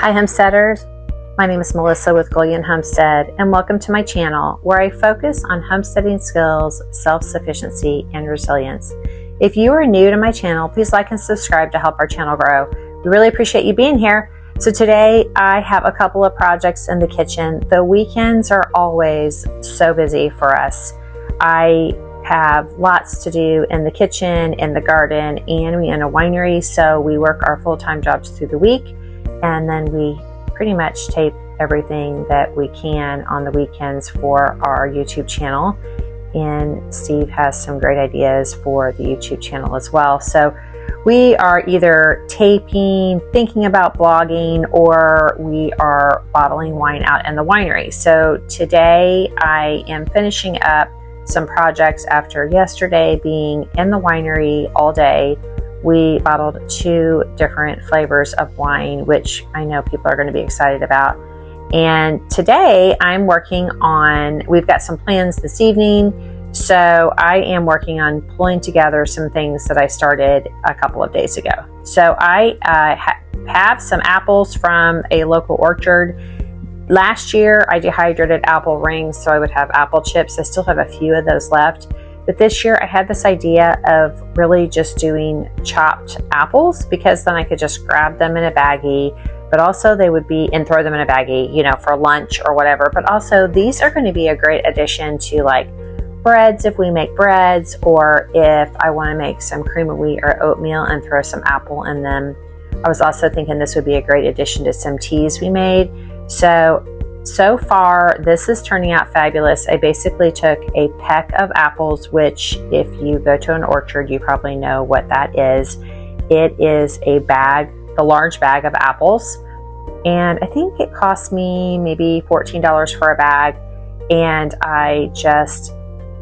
Hi homesteaders, my name is Melissa with Gullion Homestead and welcome to my channel where I focus on homesteading skills, self-sufficiency, and resilience. If you are new to my channel, please like and subscribe to help our channel grow. We really appreciate you being here. So today I have a couple of projects in the kitchen. The weekends are always so busy for us. I have lots to do in the kitchen, in the garden, and we own a winery, so we work our full-time jobs through the week. And then we pretty much tape everything that we can on the weekends for our YouTube channel. And Steve has some great ideas for the YouTube channel as well. So we are either taping, thinking about blogging, or we are bottling wine out in the winery. So today I am finishing up some projects after yesterday being in the winery all day. We bottled 2 different flavors of wine, which I know people are going to be excited about. And today I'm working on, we've got some plans this evening. So I am working on pulling together some things that I started a couple of days ago. So I have some apples from a local orchard. Last year I dehydrated apple rings so I would have apple chips. I still have a few of those left. But this year I had this idea of really just doing chopped apples because then I could just grab them in a baggie, but also they would be, and throw them in a baggie, you know, for lunch or whatever. But also these are going to be a great addition to like breads if we make breads, or if I want to make some cream of wheat or oatmeal and throw some apple in them. I was also thinking this would be a great addition to some teas we made. So far, this is turning out fabulous. I basically took a peck of apples, which if you go to an orchard, you probably know what that is. It is a bag, the large bag of apples. And I think it cost me maybe $14 for a bag. And I just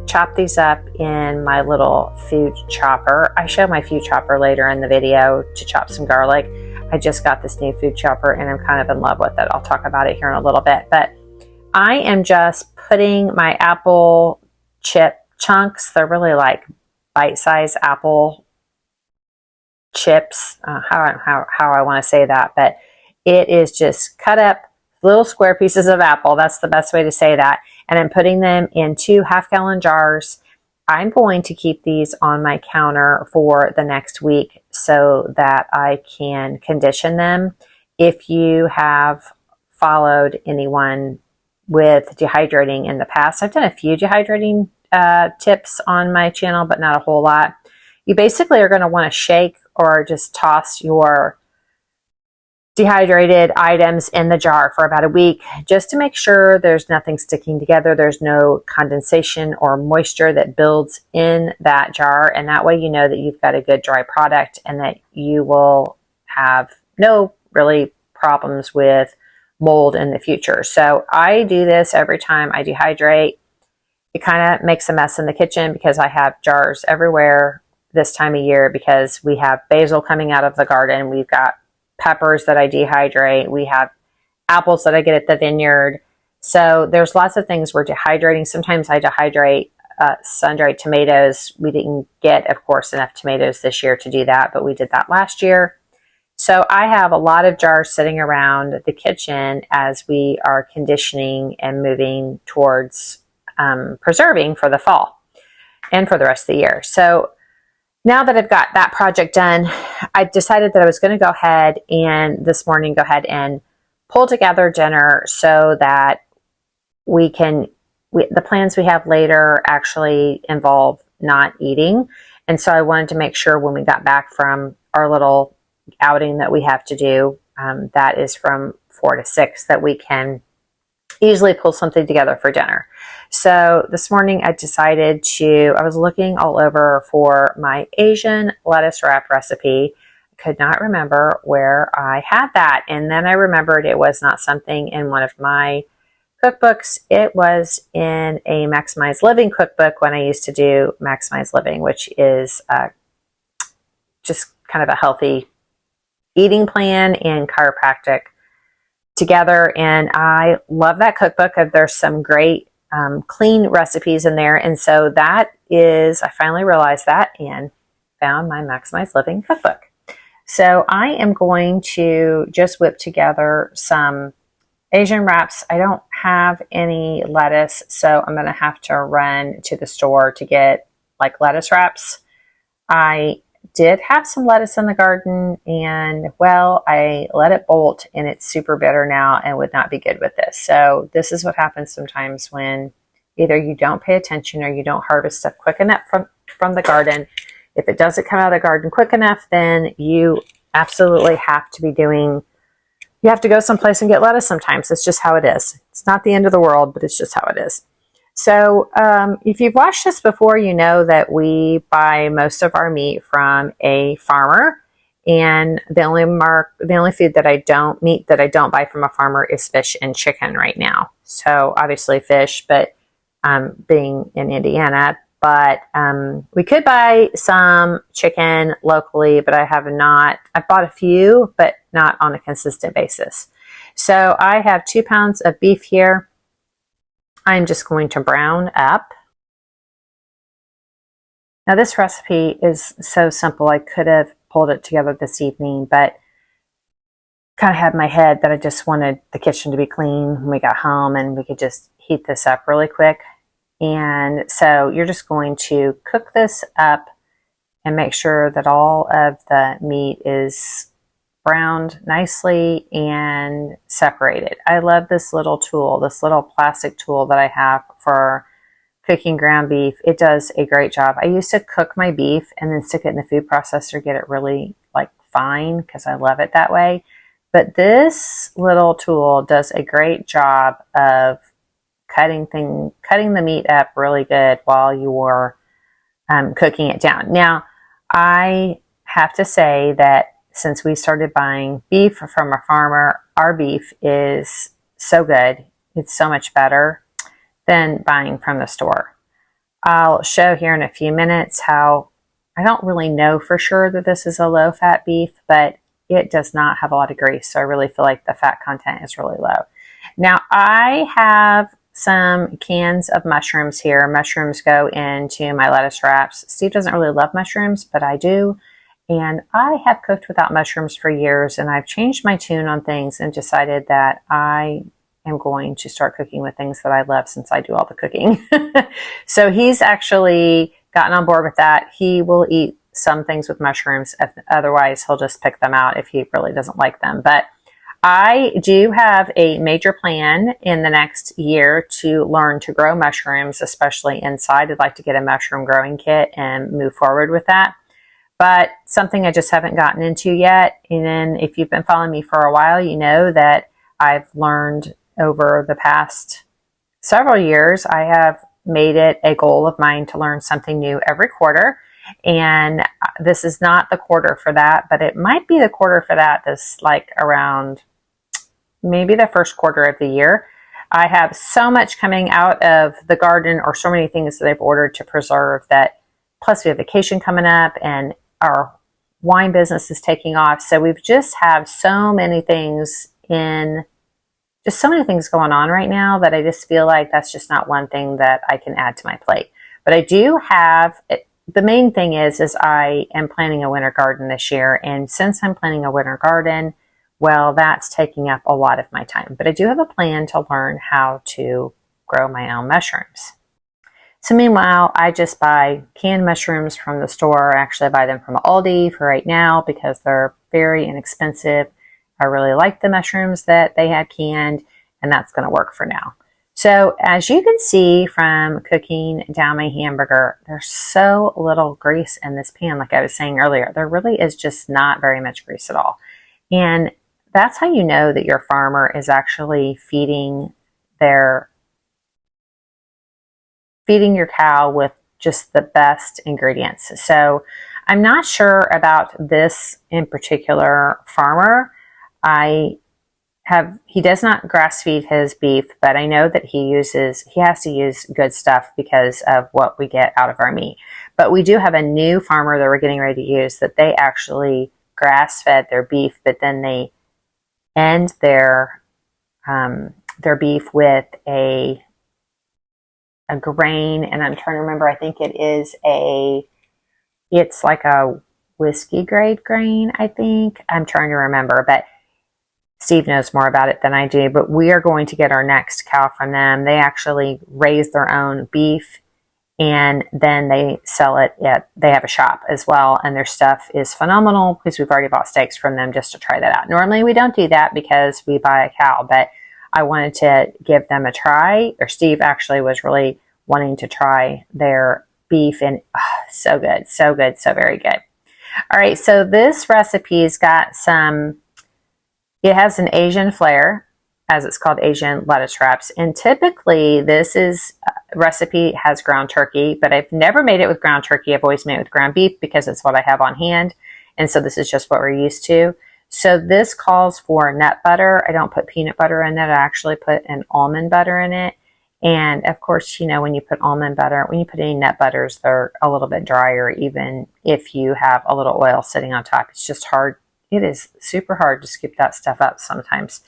chopped these up in my little food chopper. I show my food chopper later in the video to chop some garlic. I just got this new food chopper and I'm kind of in love with it. I'll talk about it here in a little bit, but I am just putting my apple chip chunks. They're really like bite-sized apple chips, how I want to say that, but it is just cut up little square pieces of apple. That's the best way to say that. And I'm putting them in 2 half-gallon jars. I'm going to keep these on my counter for the next week so that I can condition them. If you have followed anyone with dehydrating in the past, I've done a few dehydrating tips on my channel, but not a whole lot. You basically are going to want to shake or just toss your dehydrated items in the jar for about a week just to make sure there's nothing sticking together, there's no condensation or moisture that builds in that jar, and that way you know that you've got a good dry product and that you will have no really problems with mold in the future. So I do this every time I dehydrate. It kind of makes a mess in the kitchen because I have jars everywhere this time of year because we have basil coming out of the garden, we've got peppers that I dehydrate, we have apples that I get at the vineyard. So there's lots of things we're dehydrating. Sometimes I dehydrate sun-dried tomatoes. We didn't get, of course, enough tomatoes this year to do that, but we did that last year. So I have a lot of jars sitting around the kitchen as we are conditioning and moving towards preserving for the fall and for the rest of the year. So now that I've got that project done, I decided that I was going to go ahead and this morning go ahead and pull together dinner so that the plans we have later actually involve not eating. And so I wanted to make sure when we got back from our little outing that we have to do, that is from 4 to 6, that we can easily pull something together for dinner. So this morning I decided I was looking all over for my Asian lettuce wrap recipe. I could not remember where I had that. And then I remembered it was not something in one of my cookbooks. It was in a Maximize Living cookbook when I used to do Maximize Living, which is just kind of a healthy eating plan and chiropractic together. And I love that cookbook. There's some great clean recipes in there. And so that is, I finally realized that and found my Maximize Living cookbook. So I am going to just whip together some Asian wraps. I don't have any lettuce, so I'm going to have to run to the store to get like lettuce wraps. I did have some lettuce in the garden, and well, I let it bolt and it's super bitter now and would not be good with this. So this is what happens sometimes when either you don't pay attention or you don't harvest stuff quick enough from the garden. If it doesn't come out of the garden quick enough, then you absolutely have to be doing, you have to go someplace and get lettuce sometimes. It's just how it is. It's not the end of the world, but it's just how it is. So if you've watched this before, you know that we buy most of our meat from a farmer, and the only food that meat that I don't buy from a farmer is fish and chicken right now. So obviously fish, but being in Indiana, but we could buy some chicken locally, but I bought a few, but not on a consistent basis. So I have 2 pounds of beef here. I'm just going to brown up. Now this recipe is so simple. I could have pulled it together this evening, but kind of had in my head that I just wanted the kitchen to be clean when we got home and we could just heat this up really quick. And so you're just going to cook this up and make sure that all of the meat is browned nicely and separated. I love this little tool, this little plastic tool that I have for cooking ground beef. It does a great job. I used to cook my beef and then stick it in the food processor, get it really like fine because I love it that way. But this little tool does a great job of cutting the meat up really good while you're cooking it down. Now, I have to say that since we started buying beef from a farmer, our beef is so good. It's so much better than buying from the store. I'll show here in a few minutes how I don't really know for sure that this is a low-fat beef, but it does not have a lot of grease, so I really feel like the fat content is really low. Now, I have some cans of mushrooms here. Mushrooms go into my lettuce wraps. Steve doesn't really love mushrooms, but I do. And I have cooked without mushrooms for years, and I've changed my tune on things and decided that I am going to start cooking with things that I love since I do all the cooking. So he's actually gotten on board with that. He will eat some things with mushrooms. Otherwise, he'll just pick them out if he really doesn't like them. But I do have a major plan in the next year to learn to grow mushrooms, especially inside. I'd like to get a mushroom growing kit and move forward with that. But something I just haven't gotten into yet. And then if you've been following me for a while, you know that I've learned over the past several years, I have made it a goal of mine to learn something new every quarter. And this is not the quarter for that, but it might be the quarter for that this like around maybe the first quarter of the year. I have so much coming out of the garden, or so many things that I've ordered to preserve, that plus we have vacation coming up and our wine business is taking off. So we've just have so many things going on right now that I just feel like that's just not one thing that I can add to my plate. But I do have, the main thing is I am planning a winter garden this year. And since I'm planning a winter garden, well, that's taking up a lot of my time. But I do have a plan to learn how to grow my own mushrooms. So meanwhile, I just buy canned mushrooms from the store. Actually, I buy them from Aldi for right now because they're very inexpensive. I really like the mushrooms that they had canned, and that's going to work for now. So as you can see from cooking down my hamburger, there's so little grease in this pan, like I was saying earlier. There really is just not very much grease at all. And that's how you know that your farmer is actually feeding your cow with just the best ingredients. So I'm not sure about this in particular farmer. He does not grass feed his beef, but I know that he has to use good stuff because of what we get out of our meat. But we do have a new farmer that we're getting ready to use that they actually grass fed their beef, but then they end their beef with a grain, and I'm trying to remember, I think it's like a whiskey grade grain, I think. I'm trying to remember, but Steve knows more about it than I do. But we are going to get our next cow from them. They actually raise their own beef, and then they sell it they have a shop as well, and their stuff is phenomenal because we've already bought steaks from them just to try that out. Normally we don't do that because we buy a cow, but I wanted to give them a try, or Steve actually was really wanting to try their beef, and so good, so good, so very good. All right, so this recipe's got it has an Asian flair, as it's called, Asian lettuce wraps. And typically this recipe has ground turkey, but I've never made it with ground turkey. I've always made it with ground beef because it's what I have on hand. And so this is just what we're used to. So this calls for nut butter. I don't put peanut butter in it. I actually put an almond butter in it. And of course, when you put almond butter, when you put any nut butters, they're a little bit drier, even if you have a little oil sitting on top. It's just hard. It is super hard to scoop that stuff up sometimes.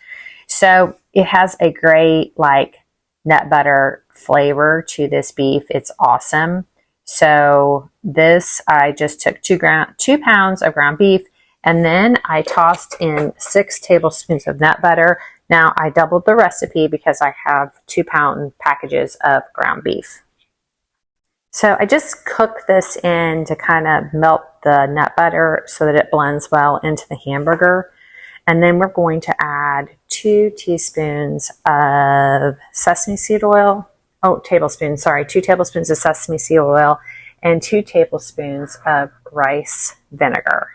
So it has a great nut butter flavor to this beef. It's awesome. So this, I just took 2 pounds of ground beef, and then I tossed in 6 tablespoons of nut butter. Now I doubled the recipe because I have 2-pound packages of ground beef. So I just cook this in to kind of melt the nut butter so that it blends well into the hamburger. And then we're going to add 2 tablespoons of sesame seed oil. 2 tablespoons of sesame seed oil and 2 tablespoons of rice vinegar.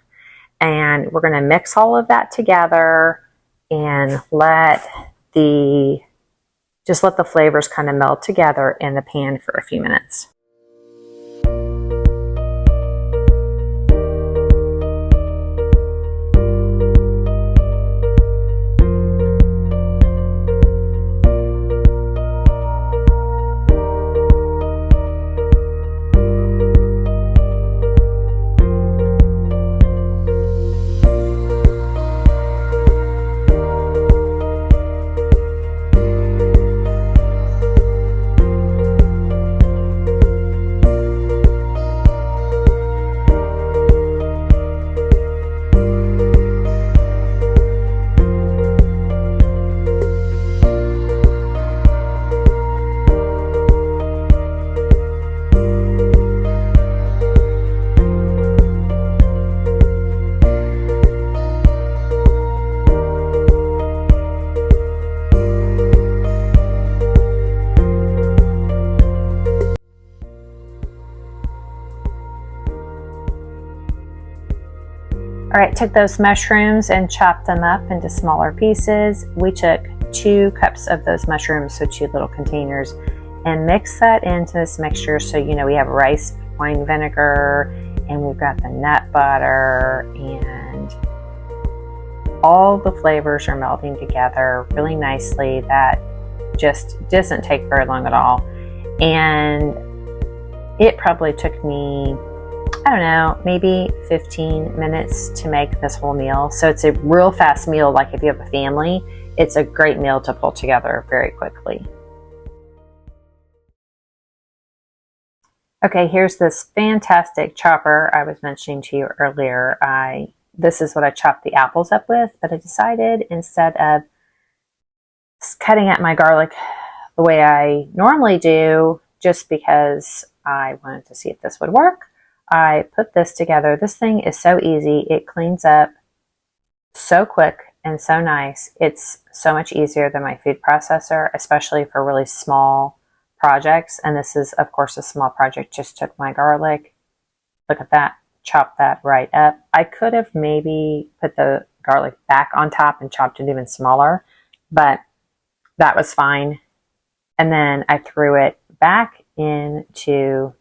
And we're going to mix all of that together and let the flavors kind of melt together in the pan for a few minutes. All right, took those mushrooms and chopped them up into smaller pieces. We took 2 cups of those mushrooms, so 2 little containers, and mix that into this mixture. So, we have rice wine vinegar, and we've got the nut butter, and all the flavors are melting together really nicely. That just doesn't take very long at all. And it probably took me, I don't know, maybe 15 minutes to make this whole meal. So it's a real fast meal. Like if you have a family, it's a great meal to pull together very quickly. Okay, here's this fantastic chopper I was mentioning to you earlier. This is what I chopped the apples up with, but I decided instead of cutting up my garlic the way I normally do, just because I wanted to see if this would work, I put this together. This thing is so easy. It cleans up so quick and so nice. It's so much easier than my food processor, especially for really small projects. And this is, of course, a small project. Just took my garlic. Look at that. Chopped that right up. I could have maybe put the garlic back on top and chopped it even smaller, but that was fine. And then I threw it back into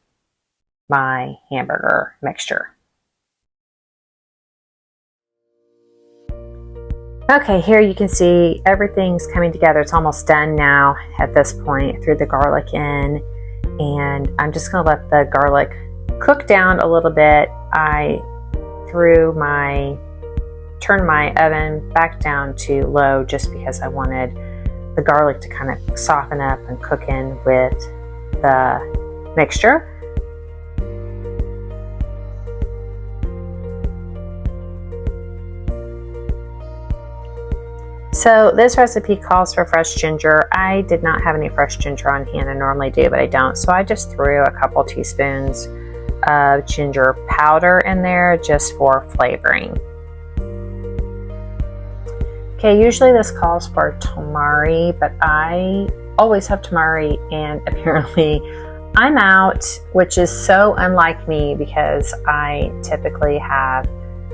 my hamburger mixture. Okay, here you can see everything's coming together. It's almost done now at this point. I threw the garlic in, and I'm just going to let the garlic cook down a little bit. I turned my oven back down to low just because I wanted the garlic to kind of soften up and cook in with the mixture. So this recipe calls for fresh ginger. I did not have any fresh ginger on hand. I normally do, but I don't. So I just threw a couple teaspoons of ginger powder in there just for flavoring. Okay, usually this calls for tamari, but I always have tamari, and apparently I'm out, which is so unlike me because I typically have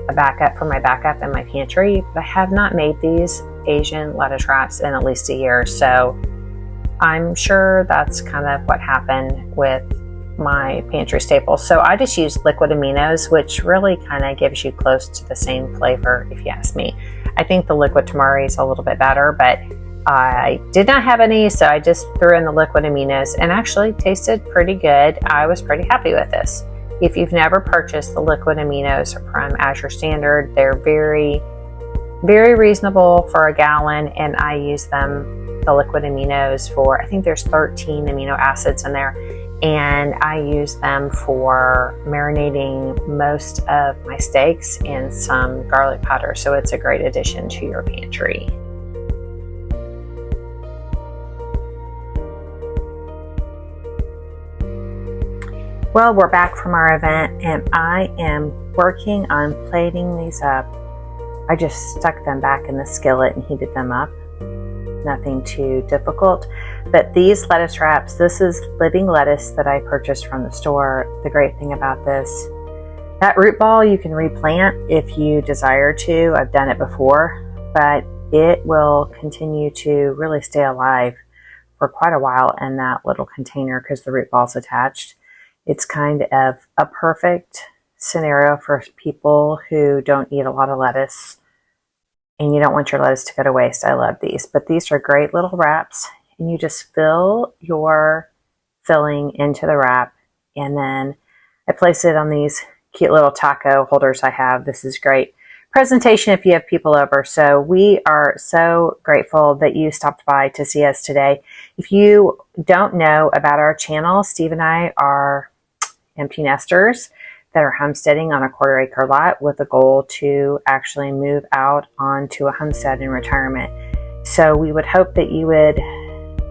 a backup for my backup in my pantry, but I have not made these Asian lettuce wraps in at least a year, so I'm sure that's kind of what happened with my pantry staples. So I just used liquid aminos, which really kind of gives you close to the same flavor if you ask me. I think the liquid tamari is a little bit better, but I did not have any, so I just threw in the liquid aminos and actually tasted pretty good. I was pretty happy with this. If you've never purchased the liquid aminos from Azure Standard, they're very, very reasonable for a gallon, and I use them, the liquid aminos, for, I think there's 13 amino acids in there, and I use them for marinating most of my steaks and some garlic powder, so it's a great addition to your pantry. Well, we're back from our event, and I am working on plating these up. I just stuck them back in the skillet and heated them up. Nothing too difficult. But these lettuce wraps, this is living lettuce that I purchased from the store. The great thing about this, that root ball you can replant if you desire to. I've done it before, but it will continue to really stay alive for quite a while in that little container because the root ball's attached. It's kind of a perfect scenario for people who don't eat a lot of lettuce and you don't want your lettuce to go to waste. I love these, but these are great little wraps, and you just fill your filling into the wrap, and then I place it on these cute little taco holders I have. This is great presentation if you have people over. So we are so grateful that you stopped by to see us today. If you don't know about our channel, Steve and I are empty nesters that are homesteading on a 1/4 acre lot with a goal to actually move out onto a homestead in retirement. So we would hope that you would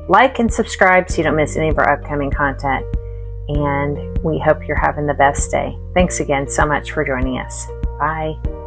like and subscribe so you don't miss any of our upcoming content. And we hope you're having the best day. Thanks again so much for joining us. Bye.